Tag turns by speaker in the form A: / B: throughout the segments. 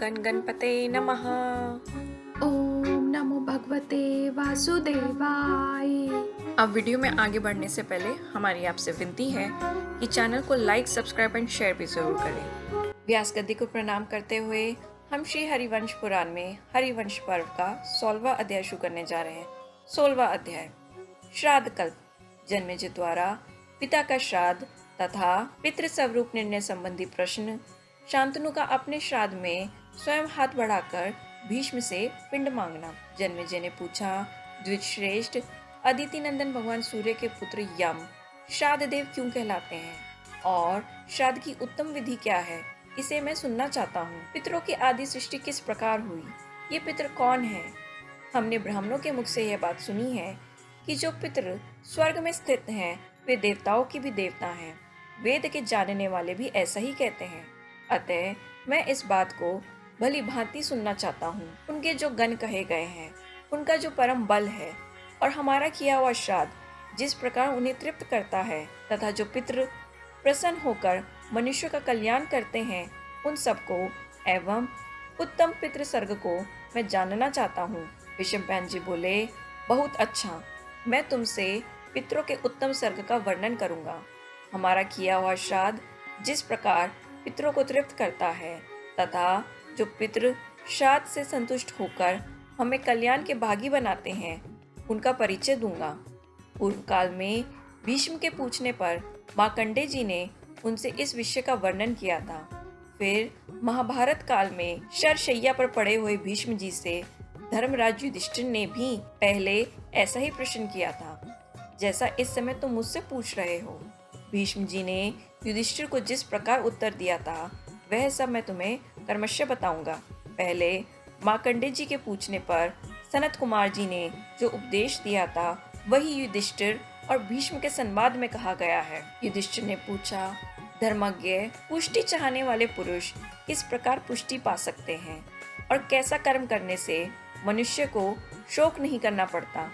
A: गण गणपते नमः।
B: ओम नमो भगवते वासुदेवाय।
A: अब वीडियो में आगे बढ़ने से पहले हमारी आपसे विनती है कि चैनल को लाइक, सब्सक्राइब एंड शेयर भी जरूर करें। व्यास गद्दी को प्रणाम करते हुए हम श्री हरिवंश पुराण में हरिवंश पर्व का 16वां अध्याय शुरू करने जा रहे हैं। 16वां अध्याय श्राद्ध कल्प। जन्मेजय द्वारा पिता का श्राद्ध तथा पितृ स्वरूप निर्णय संबंधी प्रश्न। शांतनु का अपने श्राद्ध में स्वयं हाथ बढ़ाकर भीष्म से पिंड मांगना। जन्मेजय ने पूछा, द्विज श्रेष्ठ, अदिति नंदन भगवान सूर्य के पुत्र यम श्राद्ध देव क्यों कहलाते हैं और श्राद्ध की उत्तम विधि क्या है, इसे मैं सुनना चाहता हूँ। पितरों की आदि सृष्टि किस प्रकार हुई, ये पितर कौन है? हमने ब्राह्मणों के मुख से यह बात सुनी है कि जो पितर स्वर्ग में स्थित हैं वे देवताओं की भी देवता हैं। वेद के जानने वाले भी ऐसा ही कहते हैं। अतः मैं इस बात को भली भांति सुनना चाहता हूँ। उनके जो गण कहे गए हैं, उनका जो परम बल है और हमारा किया हुआ श्राद्ध जिस प्रकार उन्हें तृप्त करता है तथा जो पितृ प्रसन्न होकर मनुष्य का कल्याण करते हैं, उन सबको एवं उत्तम पितृ सर्ग को मैं जानना चाहता हूँ। विषमपायन जी बोले, बहुत अच्छा, मैं तुमसे पितरों के उत्तम सर्ग का वर्णन करूँगा। हमारा किया हुआ श्राद्ध जिस प्रकार पितरों को तृप्त करता है तथा जो पितृ श्राद्ध से संतुष्ट होकर हमें कल्याण के भागी बनाते हैं, उनका परिचय दूंगा। पूर्व काल में भीष्म के पूछने पर मार्कंडेय जी ने उनसे इस विषय का वर्णन किया था। फिर महाभारत काल में शरशैया पर पड़े हुए भीष्म जी से धर्मराज युधिष्ठिर ने भी पहले ऐसा ही प्रश्न किया था जैसा इस समय तुम मुझसे पूछ रहे हो। भीष्म जी ने युधिष्ठिर को जिस प्रकार उत्तर दिया था वह सब मैं तुम्हें क्रमशः बताऊंगा। पहले मार्कंडेय जी के पूछने पर सनत कुमार जी ने जो उपदेश दिया था वही युधिष्ठिर और भीष्म के संवाद में कहा गया है। युधिष्ठिर ने पूछा, धर्मज्ञ, पुष्टि चाहने वाले पुरुष किस प्रकार पुष्टि पा सकते हैं और कैसा कर्म करने से मनुष्य को शोक नहीं करना पड़ता,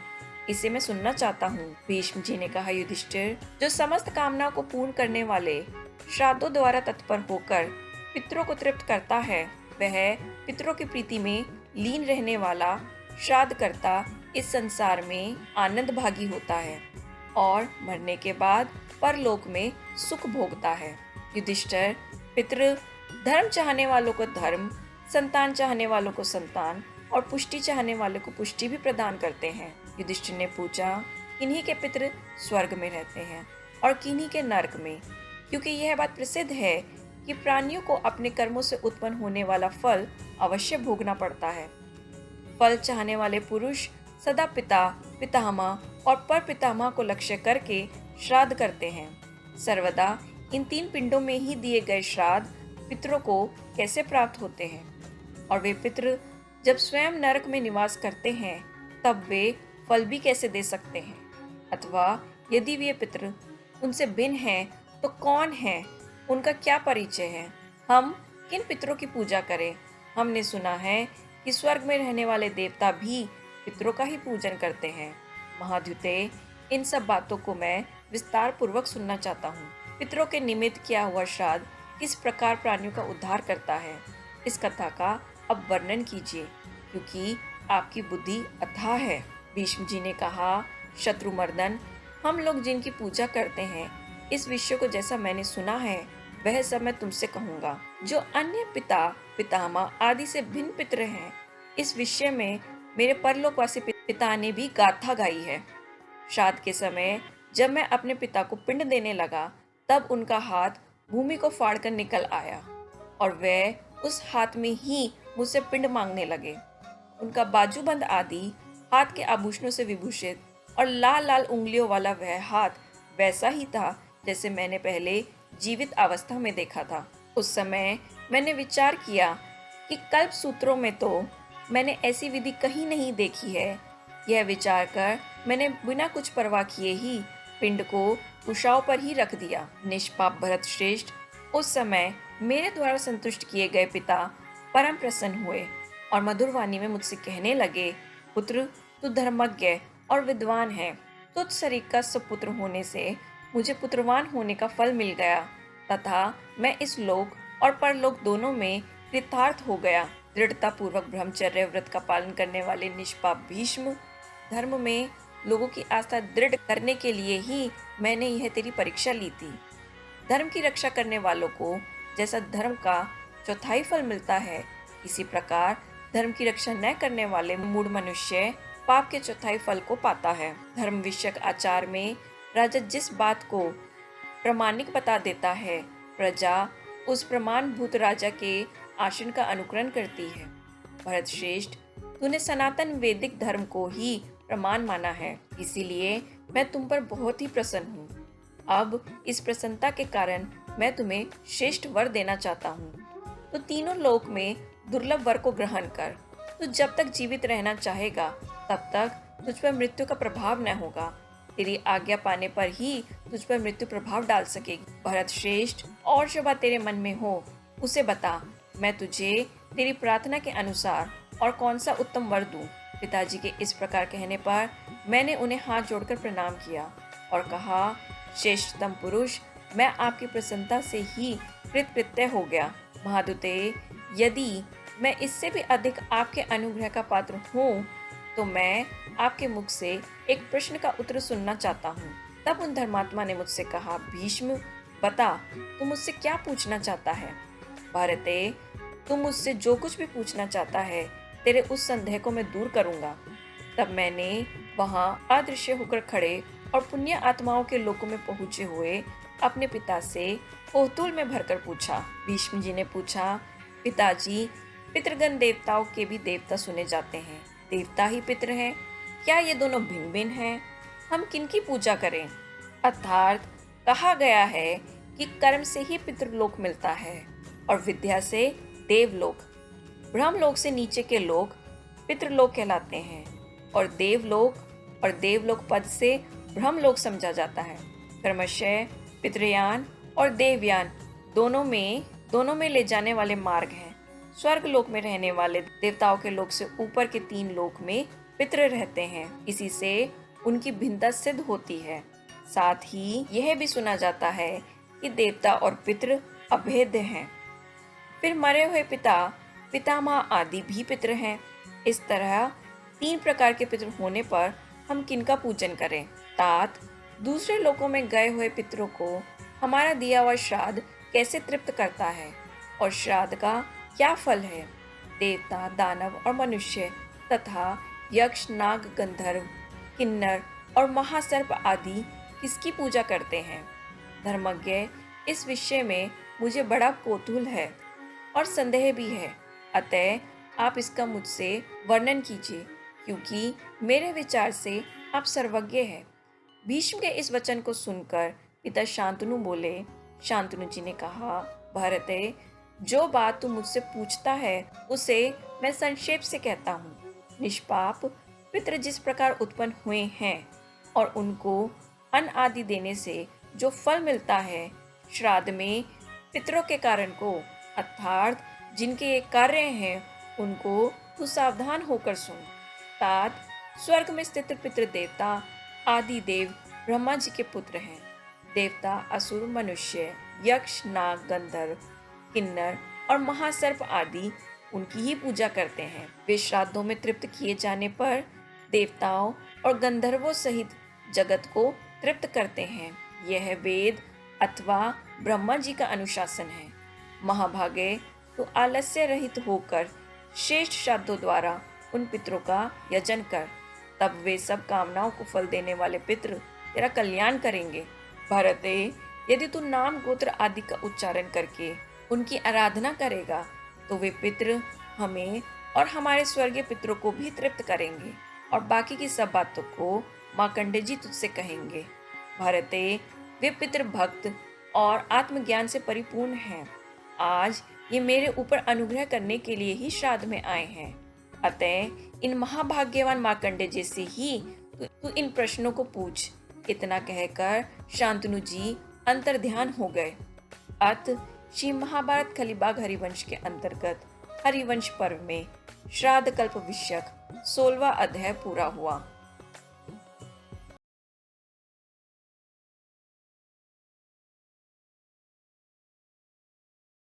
A: इसे मैं सुनना चाहता हूँ। भीष्म जी ने कहा, युधिष्ठिर, जो समस्त कामनाओं को पूर्ण करने वाले श्राद्धों द्वारा तत्पर होकर पितरों को तृप्त करता है, वह पितरों की प्रीति में लीन रहने वाला श्राद्ध करता इस संसार में आनंद भागी होता है और मरने के बाद परलोक में सुख भोगता है। युधिष्ठिर, पितृ धर्म चाहने वालों को धर्म, संतान चाहने वालों को संतान और पुष्टि चाहने वालों को पुष्टि भी प्रदान करते हैं। युधिष्ठिर ने पूछा, किन्हीं के पितृ स्वर्ग में रहते हैं और किन्हीं के नरक में, क्योंकि यह बात प्रसिद्ध है कि प्राणियों को अपने कर्मों से उत्पन्न होने वाला फल अवश्य भोगना पड़ता है। फल चाहने वाले पुरुष सदा पिता, पितामह और पर पितामह को लक्ष्य करके श्राद्ध करते हैं। सर्वदा इन तीन पिंडों में ही दिए गए श्राद्ध पितरों को कैसे प्राप्त होते हैं और वे पितृ जब स्वयं नरक में निवास करते हैं तब वे फल भी कैसे दे सकते हैं? अथवा यदि वे पितृ उनसे भिन्न हैं तो कौन है, उनका क्या परिचय है? हम किन पितरों की पूजा करें? हमने सुना है कि स्वर्ग में रहने वाले देवता भी पितरों का ही पूजन करते हैं। महाद्युते, इन सब बातों को मैं विस्तार पूर्वक सुनना चाहता हूँ। पितरों के निमित्त किया हुआ श्राद्ध किस प्रकार प्राणियों का उद्धार करता है, इस कथा का अब वर्णन कीजिए, क्योंकि आपकी बुद्धि अथाह है। भीष्म जी ने कहा, शत्रुमर्दन, हम लोग जिनकी पूजा करते हैं, इस विषय को जैसा मैंने सुना है वह सब मैं तुमसे कहूँगा। जो अन्य पिता, पितामह आदि से भिन्न पितर हैं, इस विषय में मेरे परलोकवासी पिता ने भी गाथा गाई है। श्राद्ध के समय जब मैं अपने पिता को पिंड देने लगा तब उनका हाथ भूमि को फाड़कर निकल आया और वह उस हाथ में ही मुझसे पिंड मांगने लगे। उनका बाजूबंद आदि हाथ के आभूषणों से विभूषित और लाल लाल उंगलियों वाला वह हाथ वैसा ही था जैसे मैंने पहले जीवित अवस्था में देखा था। उस समय मैंने विचार किया कि कल्प सूत्रों में तो मैंने ऐसी विधि कहीं नहीं देखी है। यह विचार कर मैंने बिना कुछ परवाह किए ही पिंड को कुशाओं पर ही रख दिया। निष्पाप भरत श्रेष्ठ, उस समय मेरे द्वारा संतुष्ट किए गए पिता परम प्रसन्न हुए और मधुर वाणी में मुझसे कहने लगे, पुत्र, तू धर्मज्ञ और विद्वान है। तुझ शरीर का सुपुत्र होने से मुझे पुत्रवान होने का फल मिल गया तथा मैं इस लोक और परलोक दोनों में कृतार्थ हो गया। दृढ़ता पूर्वक ब्रह्मचर्य व्रत का पालन करने वाले निष्पाप भीष्म, धर्म में लोगों की आस्था दृढ़ करने के लिए ही मैंने यह तेरी परीक्षा ली थी। धर्म की रक्षा करने वालों को जैसा धर्म का चौथाई फल मिलता है, इसी प्रकार धर्म की रक्षा न करने वाले मूढ़ मनुष्य पाप के चौथाई फल को पाता है। धर्म विषयक आचार में राजा जिस बात को प्रामाणिक बता देता है, प्रजा उस प्रमाणभूत राजा के आचरण का अनुकरण करती है। भरत श्रेष्ठ, तूने सनातन वैदिक धर्म को ही प्रमाण माना है, इसीलिए मैं तुम पर बहुत ही प्रसन्न हूँ। अब इस प्रसन्नता के कारण मैं तुम्हें श्रेष्ठ वर देना चाहता हूँ। तो तीनों लोक में दुर्लभ वर को ग्रहण कर। तू जब तक जीवित रहना चाहेगा तब तक तुझ पर मृत्यु का प्रभाव न होगा। तेरी आज्ञा पाने पर ही तुझ पर मृत्यु प्रभाव डाल सकेगी। भरत श्रेष्ठ, और जो बात तेरे मन में हो उसे बता, मैं तुझे तेरी प्रार्थना के अनुसार और कौन सा उत्तम वर दूं। पिताजी के इस प्रकार कहने पर मैंने उन्हें हाथ जोड़कर प्रणाम किया और कहा, श्रेष्ठतम पुरुष, मैं आपकी प्रसन्नता से ही कृतकृत्य हो गया। महादुते, यदि मैं इससे भी अधिक आपके अनुग्रह का पात्र हूँ तो मैं आपके मुख से एक प्रश्न का उत्तर सुनना चाहता हूँ। तब उन धर्मात्मा ने मुझसे कहा, भीष्म, बता, तू मुझसे क्या पूछना चाहता है। भारते, तू मुझसे जो कुछ भी पूछना चाहता है, तेरे उस संदेह को मैं दूर करूंगा। तब मैंने वहाँ अदृश्य होकर खड़े और पुण्य आत्माओं के लोकों में पहुंचे हुए अपने पिता से कौतूहल में भरकर पूछा। भीष्म जी ने पूछा, पिताजी, पितृगण देवताओं के भी देवता सुने जाते हैं, देवता ही पितृ हैं, क्या ये दोनों भिन्न भिन्न हैं? हम किनकी पूजा करें? अर्थात कहा गया है कि कर्म से ही पितृलोक मिलता है और विद्या से देवलोक। ब्रह्मलोक से नीचे के लोक पितृलोक कहलाते हैं और देवलोक पद से ब्रह्मलोक समझा जाता है। क्रमशः पितृयान और देवयान दोनों में ले जाने वाले मार्ग हैं। स्वर्ग लोक में रहने वाले देवताओं के लोक से ऊपर के 3 लोक में पितृ रहते हैं, इसी से उनकी भिन्नता सिद्ध होती है। साथ ही यह भी सुना जाता है कि देवता और पितृ अभेद्य हैं। फिर मरे हुए पितामह आदि भी पितृ हैं। इस तरह 3 प्रकार के पितृ होने पर हम किनका पूजन करें? तात, दूसरे लोकों में गए हुए पितरों को हमारा दिया हुआ श्राद्ध कैसे तृप्त करता है और श्राद्ध का क्या फल है? देवता, दानव और मनुष्य तथा यक्ष, नाग, गंधर्व, किन्नर और महासर्प आदि किसकी पूजा करते हैं? धर्मज्ञ, इस विषय में मुझे बड़ा कौतूहल है और संदेह भी है, अतः आप इसका मुझसे वर्णन कीजिए, क्योंकि मेरे विचार से आप सर्वज्ञ हैं। भीष्म के इस वचन को सुनकर पिता शांतनु बोले। शांतनु जी ने कहा, भरते, जो बात तू मुझसे पूछता है उसे मैं संक्षेप से कहता हूँ। निष्पाप पितृ जिस प्रकार उत्पन्न हुए हैं और उनको अन्न आदि देने से जो फल मिलता है, श्राद्ध में पितरों के कारण को, अर्थात जिनके ये कार्य हैं, उनको तू सावधान होकर सुन। तात, स्वर्ग में स्थित पितृ देवता आदि देव ब्रह्मा जी के पुत्र हैं। देवता, असुर, मनुष्य, यक्ष, नाग, गंधर्व, किन्नर और महासर्प आदि उनकी ही पूजा करते हैं। वे श्राद्धों में तृप्त किए जाने पर देवताओं और गंधर्वों सहित जगत को तृप्त करते हैं। यह वेद अथवा ब्रह्मा जी का अनुशासन है। महाभागे, तो आलस्य रहित होकर श्रेष्ठ श्राद्धों द्वारा उन पितरों का यजन कर, तब वे सब कामनाओं को फल देने वाले पितृ तेरा कल्याण करेंगे। भरते, यदि तू नाम, गोत्र आदि का उच्चारण करके उनकी आराधना करेगा तो वे पितृ हमें और हमारे स्वर्गीय पितरों को भी तृप्त करेंगे और बाकी की सब बातों को मार्कंडेय जी तुझसे कहेंगे। भरते, वे पितृ भक्त और आत्मज्ञान से परिपूर्ण हैं। आज ये मेरे ऊपर अनुग्रह करने के लिए ही श्राद्ध में आए हैं, अतः इन महाभाग्यवान मार्कंडेय जी से ही तू इन प्रश्नों को पूछ। इतना कहकर शांतनु जी अंतर्ध्यान हो गए। अत श्री महाभारत खलीबाग हरिवंश के अंतर्गत हरिवंश पर्व में श्राद्ध कल्प विषयक 16वां अध्याय पूरा हुआ।